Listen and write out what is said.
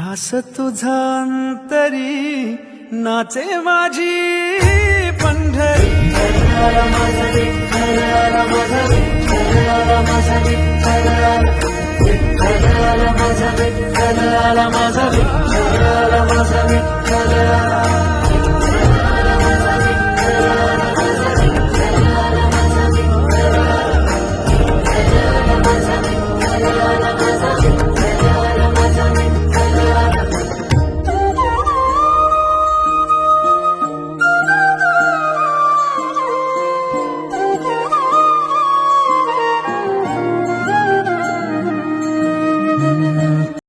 ध्यास तुझा अंतरी नाचे माझी पंढरी. माझा विठ्ठल माझा विठ्ठल माझा विठ्ठल विठ्ठल माझा विठ्ठल माझा